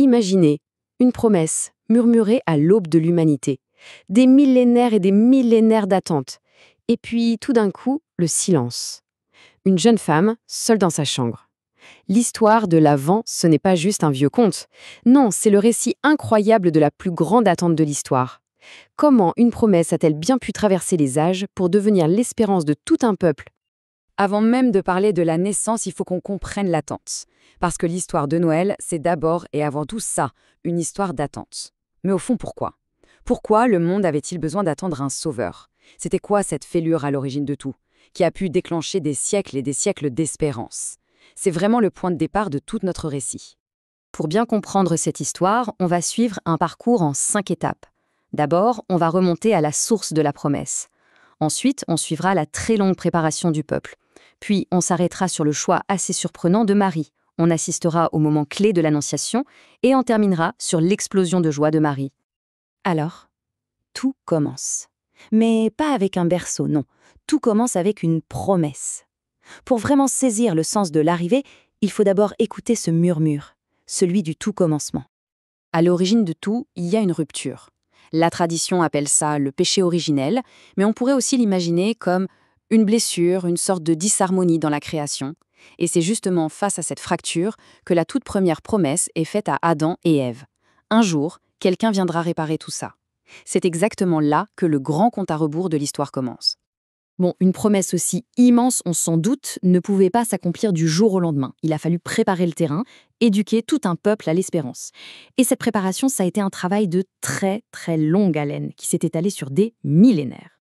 Imaginez une promesse murmurée à l'aube de l'humanité. Des millénaires et des millénaires d'attente. Et puis, tout d'un coup, le silence. Une jeune femme, seule dans sa chambre. L'histoire de l'Avent, ce n'est pas juste un vieux conte. Non, c'est le récit incroyable de la plus grande attente de l'histoire. Comment une promesse a-t-elle bien pu traverser les âges pour devenir l'espérance de tout un peuple? Avant même de parler de la naissance, il faut qu'on comprenne l'attente. Parce que l'histoire de Noël, c'est d'abord et avant tout ça, une histoire d'attente. Mais au fond, pourquoi? Pourquoi le monde avait-il besoin d'attendre un sauveur? C'était quoi cette fêlure à l'origine de tout, qui a pu déclencher des siècles et des siècles d'espérance? C'est vraiment le point de départ de tout notre récit. Pour bien comprendre cette histoire, on va suivre un parcours en 5 étapes. D'abord, on va remonter à la source de la promesse. Ensuite, on suivra la très longue préparation du peuple. Puis, on s'arrêtera sur le choix assez surprenant de Marie. On assistera au moment clé de l'Annonciation et on terminera sur l'explosion de joie de Marie. Alors, tout commence. Mais pas avec un berceau, non. Tout commence avec une promesse. Pour vraiment saisir le sens de l'arrivée, il faut d'abord écouter ce murmure, celui du tout commencement. À l'origine de tout, il y a une rupture. La tradition appelle ça le péché originel, mais on pourrait aussi l'imaginer comme une blessure, une sorte de disharmonie dans la création. Et c'est justement face à cette fracture que la toute première promesse est faite à Adam et Ève. Un jour, quelqu'un viendra réparer tout ça. C'est exactement là que le grand compte à rebours de l'histoire commence. Bon, une promesse aussi immense, on s'en doute, ne pouvait pas s'accomplir du jour au lendemain. Il a fallu préparer le terrain, éduquer tout un peuple à l'espérance. Et cette préparation, ça a été un travail de très très longue haleine, qui s'est étalé sur des millénaires.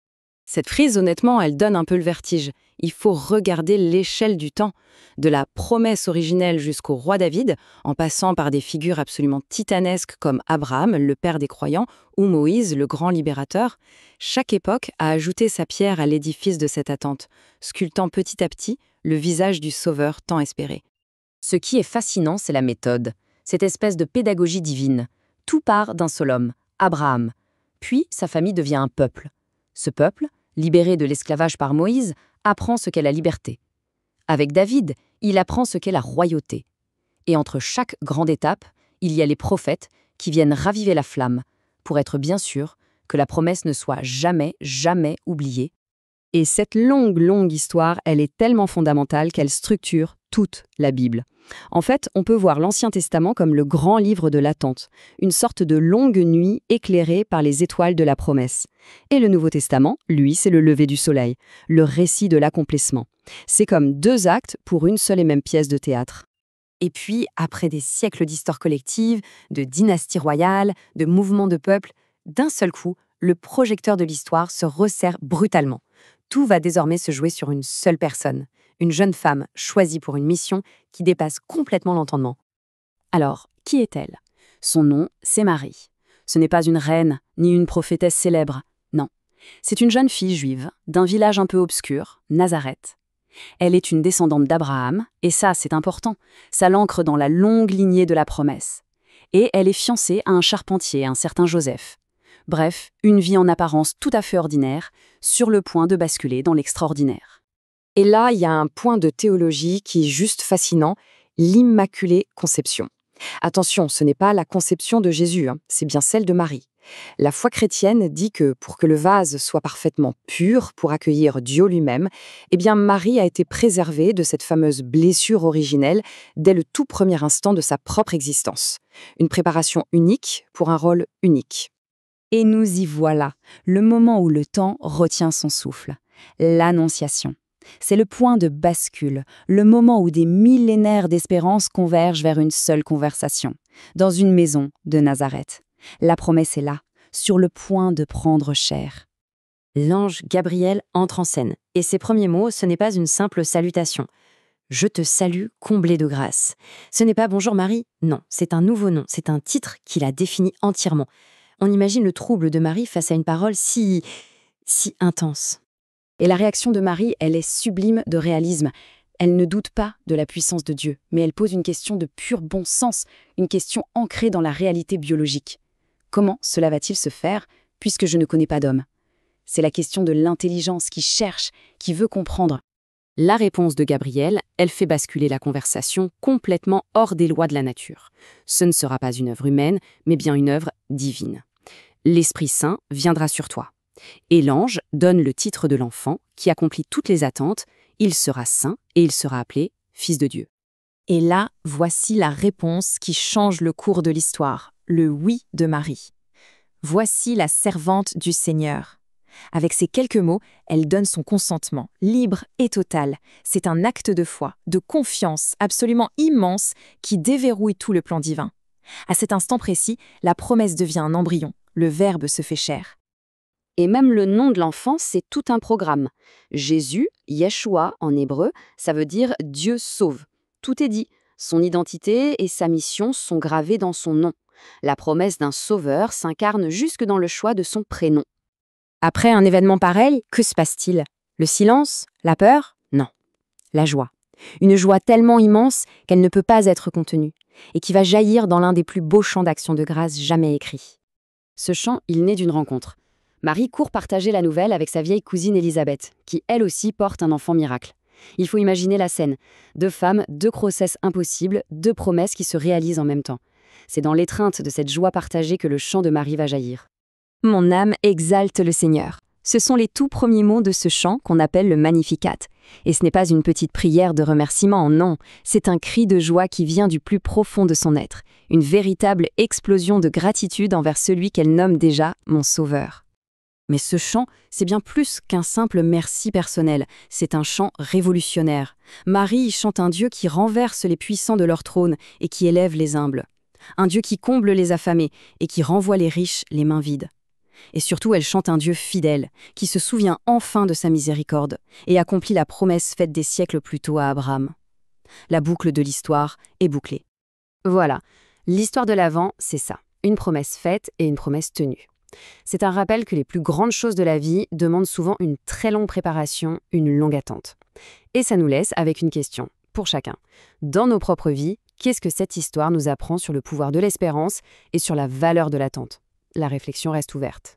Cette frise, honnêtement, elle donne un peu le vertige. Il faut regarder l'échelle du temps, de la promesse originelle jusqu'au roi David, en passant par des figures absolument titanesques comme Abraham, le père des croyants, ou Moïse, le grand libérateur. Chaque époque a ajouté sa pierre à l'édifice de cette attente, sculptant petit à petit le visage du sauveur tant espéré. Ce qui est fascinant, c'est la méthode, cette espèce de pédagogie divine. Tout part d'un seul homme, Abraham. Puis, sa famille devient un peuple. Ce peuple, libéré de l'esclavage par Moïse, apprend ce qu'est la liberté. Avec David, il apprend ce qu'est la royauté. Et entre chaque grande étape, il y a les prophètes qui viennent raviver la flamme, pour être bien sûr que la promesse ne soit jamais, jamais oubliée. Et cette longue histoire, elle est tellement fondamentale qu'elle structure toute la Bible. En fait, on peut voir l'Ancien Testament comme le grand livre de l'attente, une sorte de longue nuit éclairée par les étoiles de la promesse. Et le Nouveau Testament, lui, c'est le lever du soleil, le récit de l'accomplissement. C'est comme 2 actes pour une seule et même pièce de théâtre. Et puis, après des siècles d'histoire collective, de dynasties royales, de mouvements de peuples, d'un seul coup, le projecteur de l'histoire se resserre brutalement. Tout va désormais se jouer sur une seule personne, une jeune femme choisie pour une mission qui dépasse complètement l'entendement. Alors, qui est-elle? Son nom, c'est Marie. Ce n'est pas une reine, ni une prophétesse célèbre, non. C'est une jeune fille juive, d'un village un peu obscur, Nazareth. Elle est une descendante d'Abraham, et ça, c'est important, ça l'ancre dans la longue lignée de la promesse. Et elle est fiancée à un charpentier, un certain Joseph. Bref, une vie en apparence tout à fait ordinaire, sur le point de basculer dans l'extraordinaire. Et là, il y a un point de théologie qui est juste fascinant, l'Immaculée Conception. Attention, ce n'est pas la conception de Jésus, c'est bien celle de Marie. La foi chrétienne dit que pour que le vase soit parfaitement pur pour accueillir Dieu lui-même, eh bien Marie a été préservée de cette fameuse blessure originelle dès le tout premier instant de sa propre existence. Une préparation unique pour un rôle unique. Et nous y voilà, le moment où le temps retient son souffle. L'Annonciation. C'est le point de bascule, le moment où des millénaires d'espérance convergent vers une seule conversation, dans une maison de Nazareth. La promesse est là, sur le point de prendre chair. L'ange Gabriel entre en scène, et ses premiers mots, ce n'est pas une simple salutation. « Je te salue, comblée de grâce ». Ce n'est pas « Bonjour Marie », non, c'est un nouveau nom, c'est un titre qui la définit entièrement. On imagine le trouble de Marie face à une parole si intense. Et la réaction de Marie, elle est sublime de réalisme. Elle ne doute pas de la puissance de Dieu, mais elle pose une question de pur bon sens, une question ancrée dans la réalité biologique. Comment cela va-t-il se faire, puisque je ne connais pas d'homme? C'est la question de l'intelligence qui cherche, qui veut comprendre. La réponse de Gabriel, elle fait basculer la conversation complètement hors des lois de la nature. Ce ne sera pas une œuvre humaine, mais bien une œuvre divine. L'Esprit Saint viendra sur toi. Et l'ange donne le titre de l'enfant qui accomplit toutes les attentes. Il sera saint et il sera appelé Fils de Dieu. Et là, voici la réponse qui change le cours de l'histoire, le oui de Marie. Voici la servante du Seigneur. Avec ces quelques mots, elle donne son consentement, libre et total. C'est un acte de foi, de confiance absolument immense qui déverrouille tout le plan divin. À cet instant précis, la promesse devient un embryon, le Verbe se fait chair. Et même le nom de l'enfant, c'est tout un programme. Jésus, Yeshua en hébreu, ça veut dire Dieu sauve. Tout est dit. Son identité et sa mission sont gravés dans son nom. La promesse d'un sauveur s'incarne jusque dans le choix de son prénom. Après un événement pareil, que se passe-t-il? Le silence? La peur? Non. La joie. Une joie tellement immense qu'elle ne peut pas être contenue, et qui va jaillir dans l'un des plus beaux chants d'action de grâce jamais écrits. Ce chant, il naît d'une rencontre. Marie court partager la nouvelle avec sa vieille cousine Élisabeth, qui elle aussi porte un enfant miracle. Il faut imaginer la scène. 2 femmes, 2 grossesses impossibles, 2 promesses qui se réalisent en même temps. C'est dans l'étreinte de cette joie partagée que le chant de Marie va jaillir. Mon âme exalte le Seigneur. Ce sont les tout premiers mots de ce chant qu'on appelle le Magnificat. Et ce n'est pas une petite prière de remerciement, non, c'est un cri de joie qui vient du plus profond de son être, une véritable explosion de gratitude envers celui qu'elle nomme déjà mon Sauveur. Mais ce chant, c'est bien plus qu'un simple merci personnel, c'est un chant révolutionnaire. Marie chante un Dieu qui renverse les puissants de leur trône et qui élève les humbles. Un Dieu qui comble les affamés et qui renvoie les riches les mains vides. Et surtout, elle chante un Dieu fidèle, qui se souvient enfin de sa miséricorde et accomplit la promesse faite des siècles plus tôt à Abraham. La boucle de l'histoire est bouclée. Voilà, l'histoire de l'Avent, c'est ça, une promesse faite et une promesse tenue. C'est un rappel que les plus grandes choses de la vie demandent souvent une très longue préparation, une longue attente. Et ça nous laisse avec une question, pour chacun. Dans nos propres vies, qu'est-ce que cette histoire nous apprend sur le pouvoir de l'espérance et sur la valeur de l'attente? La réflexion reste ouverte.